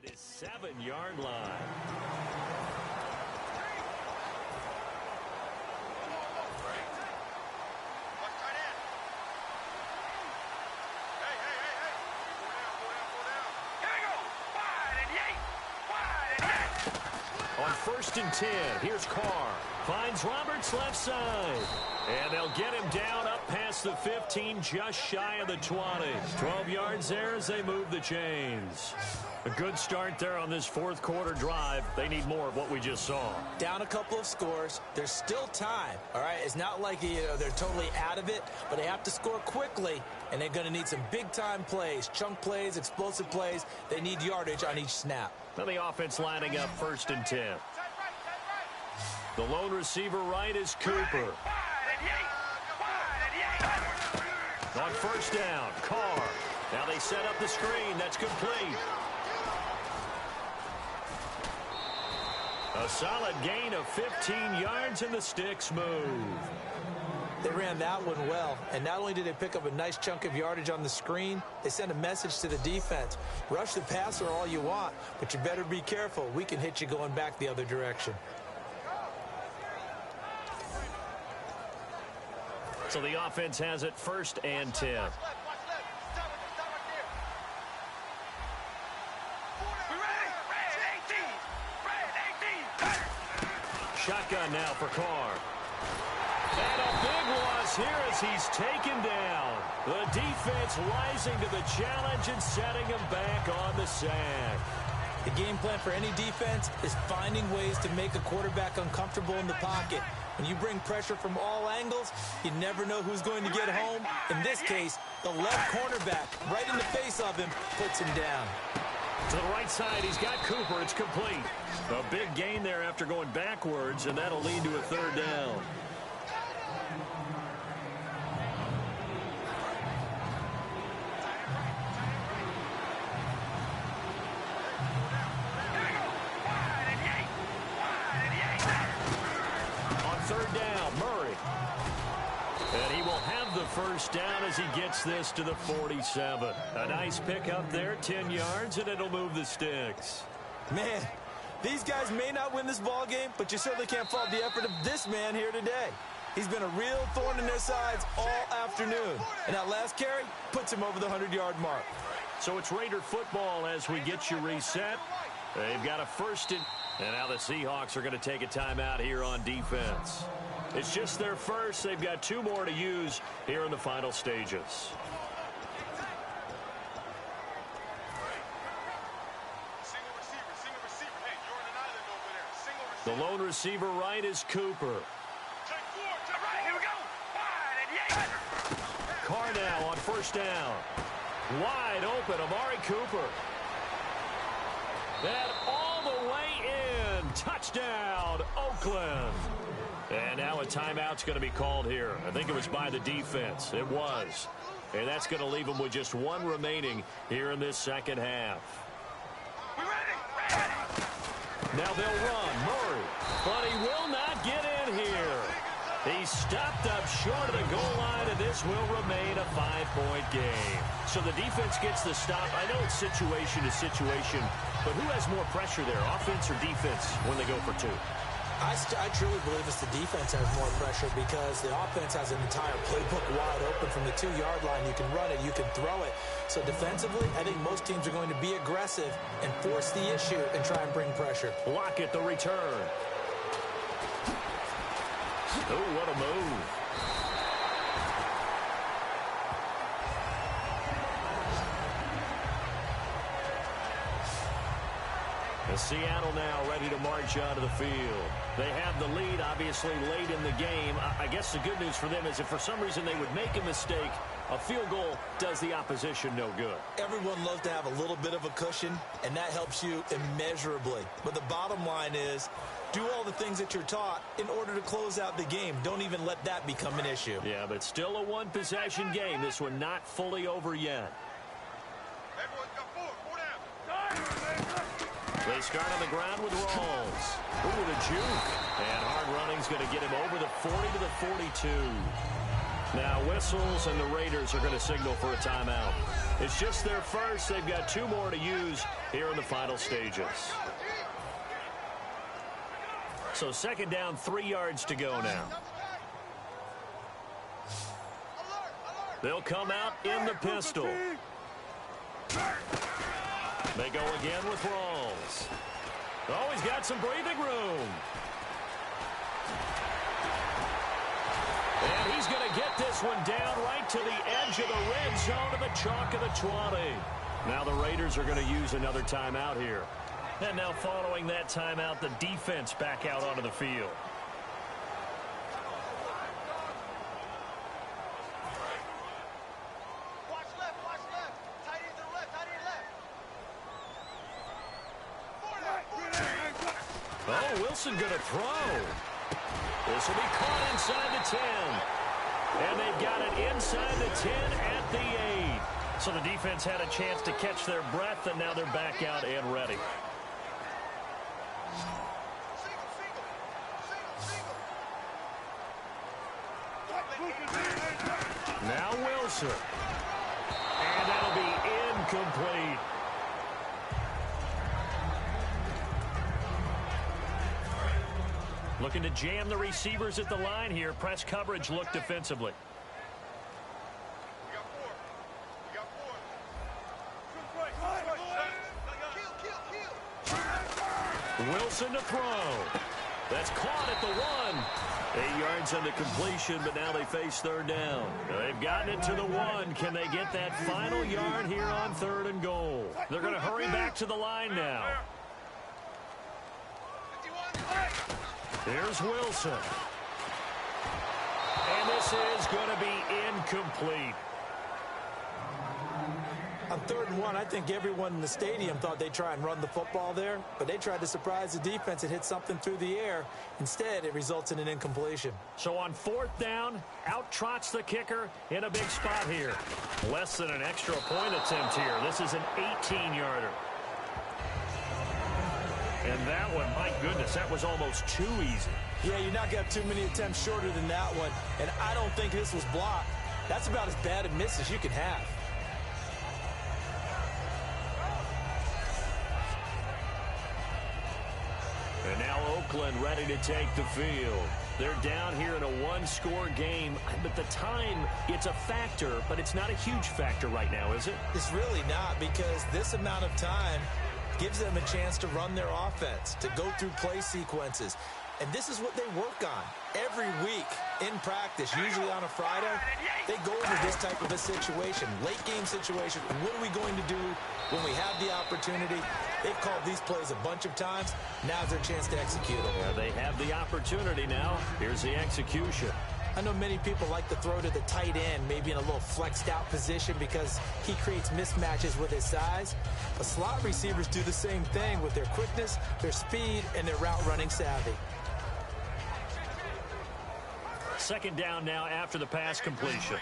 It is 7-yard line. On 1st and 10, here's Carr. Finds Roberts left side. And they'll get him down up past the 15, just shy of the 20. 12 yards there as they move the chains. A good start there on this fourth quarter drive. They need more of what we just saw. Down a couple of scores. There's still time. All right, it's not like they're totally out of it, but they have to score quickly, and they're going to need some big-time plays, chunk plays, explosive plays. They need yardage on each snap. Now the offense lining up 1st and 10. The lone receiver right is Cooper. On 1st down, Carr. Now they set up the screen. That's complete. A solid gain of 15 yards, and the sticks move. They ran that one well, and not only did they pick up a nice chunk of yardage on the screen, they sent a message to the defense. Rush the passer all you want, but you better be careful. We can hit you going back the other direction. So the offense has it 1st and 10. Shotgun now for Carr. And a big loss here as he's taken down. The defense rising to the challenge and setting him back on the sack. The game plan for any defense is finding ways to make a quarterback uncomfortable in the pocket. When you bring pressure from all angles, you never know who's going to get home. In this case, the left cornerback, right in the face of him, puts him down. To the right side, he's got Cooper. It's complete. A big gain there after going backwards, and that'll lead to a 3rd down. On 3rd down, Murray. And he will have the 1st down as he gets this to the 47. A nice pickup there, 10 yards, and it'll move the sticks. Man, these guys may not win this ball game, but you certainly can't fault the effort of this man here today. He's been a real thorn in their sides all afternoon. And that last carry puts him over the 100-yard mark. So it's Raider football as we get you reset. They've got a 1st and now the Seahawks are going to take a timeout here on defense. It's just their 1st. They've got 2 more to use here in the final stages. The lone receiver right is Cooper. Carr now on 1st down. Wide open, Amari Cooper. And all the way in. Touchdown, Oakland. And now a timeout's going to be called here. I think it was by the defense. It was. And that's going to leave them with just 1 remaining here in this 2nd half. Now they'll run. Murray. But he will not get in here. He stopped up short of the goal line, and this will remain a 5-point game. So the defense gets the stop. I know it's situation to situation, but who has more pressure there, offense or defense, when they go for 2? I truly believe it's the defense has more pressure because the offense has an entire playbook wide open from the 2-yard line. You can run it, you can throw it. So defensively, I think most teams are going to be aggressive and force the issue and try and bring pressure. Lockett, the return. Oh, what a move. And Seattle now ready to march onto the field. They have the lead, obviously, late in the game. I guess the good news for them is if for some reason they would make a mistake, a field goal does the opposition no good. Everyone loves to have a little bit of a cushion, and that helps you immeasurably. But the bottom line is, do all the things that you're taught in order to close out the game. Don't even let that become an issue. Yeah, but still a one-possession game. This one not fully over yet. They start on the ground with Rawls. Ooh, the juke. And hard running's going to get him over the 40 to the 42. Now whistles, and the Raiders are going to signal for a timeout. It's just their 1st. They've got 2 more to use here in the final stages. So 2nd down, 3 yards to go now. They'll come out in the pistol. They go again with Rawls. Oh, he's got some breathing room. And he's going to get this one down right to the edge of the red zone to the chalk of the 20. Now the Raiders are going to use another timeout here. And now following that timeout, the defense back out onto the field. Watch left. Tight end to the left, tight end left. Oh, Wilson going to throw. This will be caught inside the 10. And they've got it inside the 10 at the 8. So the defense had a chance to catch their breath, and now they're back out and ready. Now Wilson. And that'll be incomplete. Looking to jam the receivers at the line here. Press coverage look defensively. Wilson to throw. That's caught at the 1. 8 yards on the completion, but now they face third down. They've gotten it to the 1. Can they get that final yard here on 3rd and goal? They're going to hurry back to the line now. Here's Wilson. And this is going to be incomplete. On 3rd and 1, I think everyone in the stadium thought they'd try and run the football there, but they tried to surprise the defense and hit something through the air. Instead, it results in an incompletion. So on 4th down, out trots the kicker in a big spot here. Less than an extra point attempt here. This is an 18-yarder. And that one, my goodness, that was almost too easy. Yeah, you're not going to have too many attempts shorter than that one, and I don't think this was blocked. That's about as bad a miss as you can have. And now Oakland ready to take the field. They're down here in a one-score game, but the time, it's a factor, but it's not a huge factor right now, is it? It's really not, because this amount of time gives them a chance to run their offense, to go through play sequences. And this is what they work on every week in practice, usually on a Friday. They go over this type of a situation, late game situation. What are we going to do when we have the opportunity? They've called these plays a bunch of times. Now's their chance to execute them. Yeah, they have the opportunity now. Here's the execution. I know many people like to throw to the tight end, maybe in a little flexed out position because he creates mismatches with his size. But slot receivers do the same thing with their quickness, their speed, and their route running savvy. 2nd down now after the pass completion.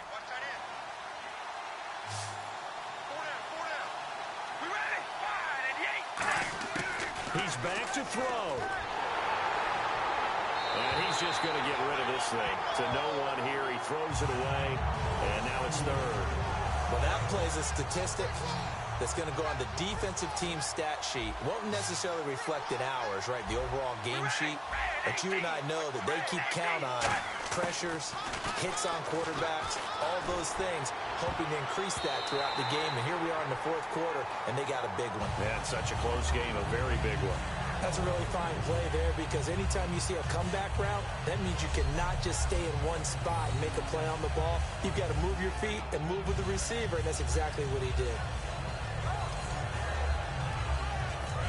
He's back to throw. And he's just going to get rid of this thing. To no one here. He throws it away. And now it's 3rd. Well, that plays a statistic that's going to go on the defensive team stat sheet. Won't necessarily reflect in ours, right, the overall game sheet. But you and I know that they keep count on pressures, hits on quarterbacks, all those things, hoping to increase that throughout the game. And here we are in the 4th quarter, and they got a big one. Yeah, it's such a close game, a very big one. That's a really fine play there, because anytime you see a comeback route, that means you cannot just stay in one spot and make a play on the ball. You've got to move your feet and move with the receiver, and that's exactly what he did.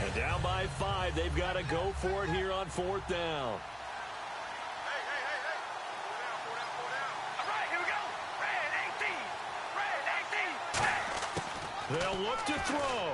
And down by 5, they've got to go for it here on 4th down. They'll look to throw.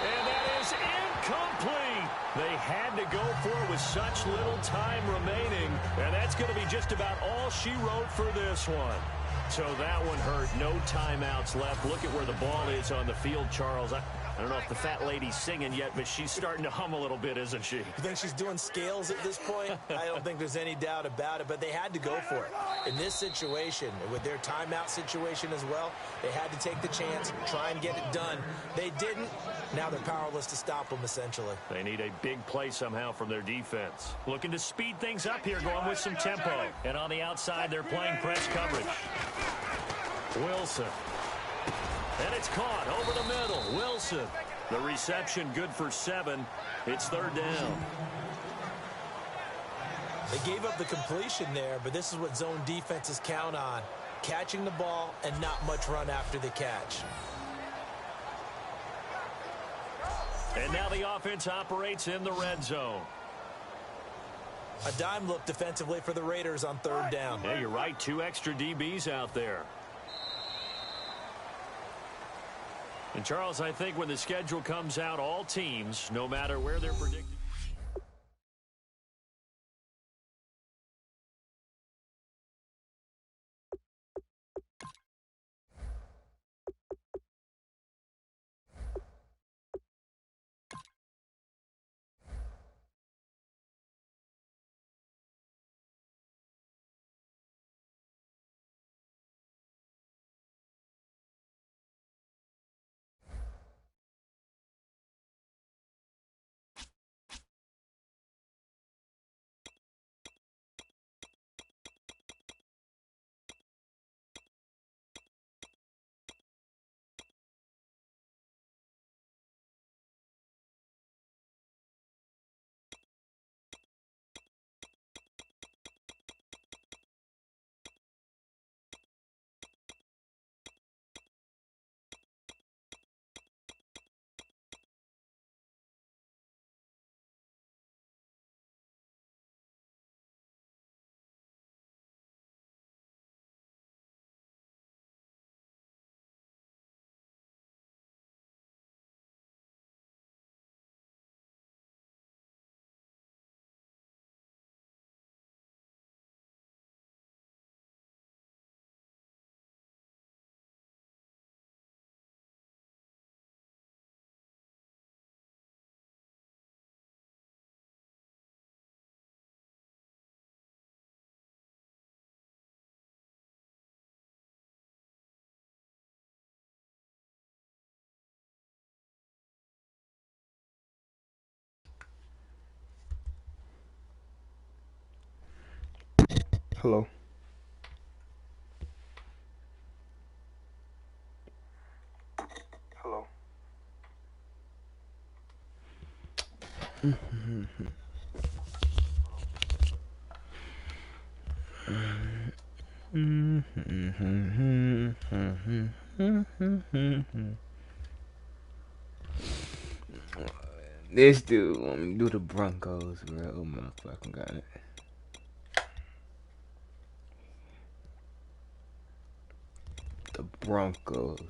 And that is incomplete. They had to go for it with such little time remaining. And that's going to be just about all she wrote for this one. So that one hurt. No timeouts left. Look at where the ball is on the field, Charles. I don't know if the fat lady's singing yet, but she's starting to hum a little bit, isn't she? You think she's doing scales at this point? I don't think there's any doubt about it, but they had to go for it. In this situation, with their timeout situation as well, they had to take the chance, try and get it done. They didn't. Now they're powerless to stop them, essentially. They need a big play somehow from their defense. Looking to speed things up here, going with some tempo. And on the outside, they're playing press coverage. Wilson. And it's caught over the middle. Wilson. The reception good for 7. It's 3rd down. They gave up the completion there, but this is what zone defenses count on. Catching the ball and not much run after the catch. And now the offense operates in the red zone. A dime look defensively for the Raiders on third down. Yeah, you're right. 2 extra DBs out there. And, Charles, I think when the schedule comes out, all teams, no matter where they're predicted. Hello. Hello. This dude want me to do the Broncos, bro. Oh my fucking god. The Broncos.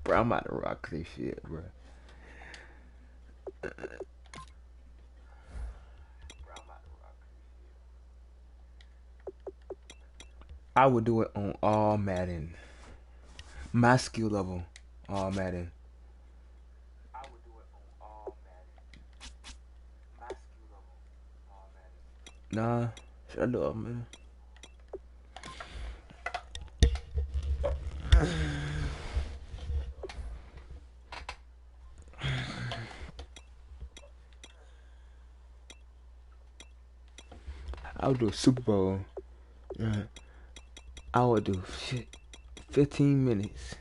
Bro, I'm about to rock this shit, bro. I would do it on all Madden. My skill level, all Madden. I would do it on all Madden. My skill level, all Madden. Nah, shut up, man. I would do a Super Bowl. I would do shit 15 minutes.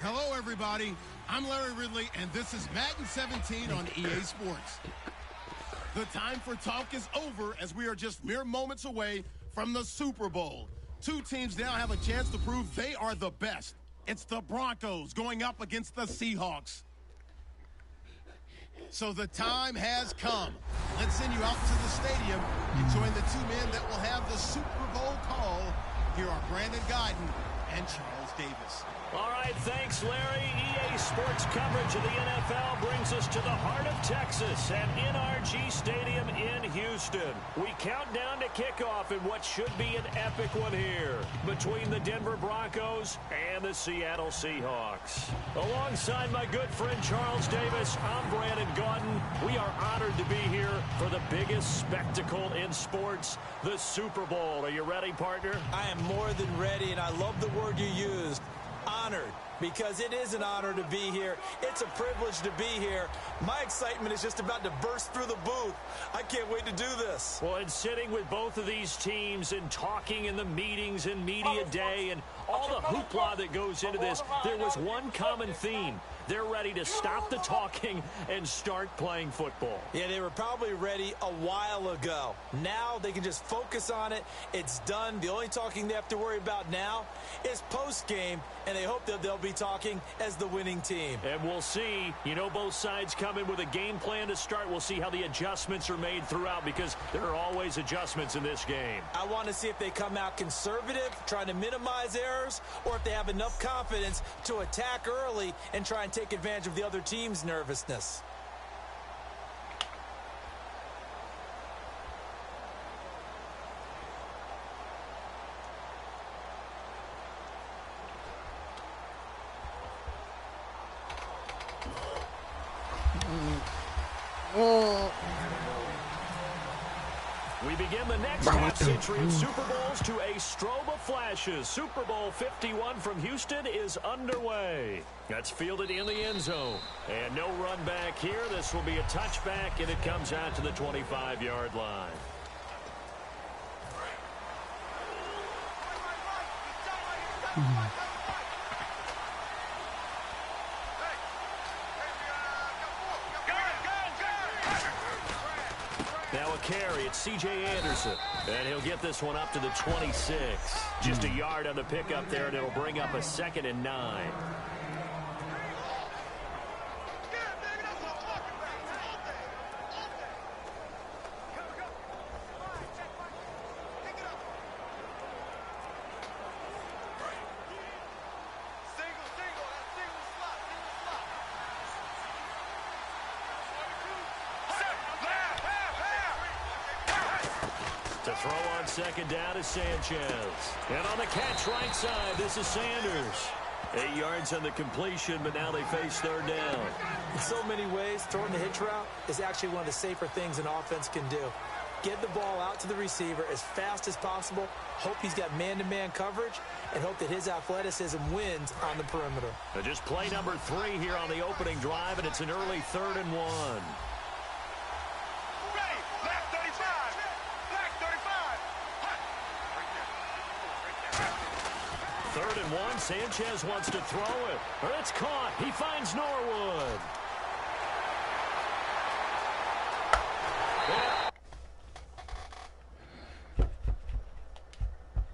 Hello, everybody. I'm Larry Ridley, and this is Madden 17 on EA Sports. The time for talk is over as we are just mere moments away from the Super Bowl. Two teams now have a chance to prove they are the best. It's the Broncos going up against the Seahawks. So the time has come. Let's send you out to the stadium and join the two men that will have the Super Bowl call. Here are Brandon Guyton and Charles Davis. All right, thanks, Larry. EA Sports coverage of the NFL brings us to the heart of Texas at NRG Stadium in Houston. We count down to kickoff in what should be an epic one here between the Denver Broncos and the Seattle Seahawks. Alongside my good friend Charles Davis, I'm Brandon Guyton. We are honored to be here for the biggest spectacle in sports, the Super Bowl. Are you ready, partner? I am more than ready, and I love the word you used. Honored, because it is an honor to be here. It's a privilege to be here. My excitement is just about to burst through the booth. I can't wait to do this. Well, and sitting with both of these teams and talking in the meetings and media day and all the hoopla that goes into this, there was one common theme. They're ready to stop the talking and start playing football. Yeah, they were probably ready a while ago. Now they can just focus on it. It's done. The only talking they have to worry about now is post-game, and they hope that they'll be talking as the winning team. And we'll see. You know, both sides come in with a game plan to start. We'll see how the adjustments are made throughout, because there are always adjustments in this game. I want to see if they come out conservative, trying to minimize errors, or if they have enough confidence to attack early and try and take advantage of the other team's nervousness. We begin the next half century of Super Bowls to a strobe of flashes. Super Bowl 51 from Houston is underway. That's fielded in the end zone. And no run back here. This will be a touchback, and it comes out to the 25-yard line. Now a carry, it's C.J. Anderson. And he'll get this one up to the 26. Just a yard on the pickup there, and it'll bring up a 2nd and 9. To throw on 2nd down is Sanchez. And on the catch right side, this is Sanders. 8 yards on the completion, but now they face 3rd down. In so many ways, throwing the hitch route is actually one of the safer things an offense can do. Get the ball out to the receiver as fast as possible, hope he's got man-to-man coverage, and hope that his athleticism wins on the perimeter. Now just play number 3 here on the opening drive, and it's an early 3rd and 1. 3rd and 1. Sanchez wants to throw it. Or it's caught. He finds Norwood. Well,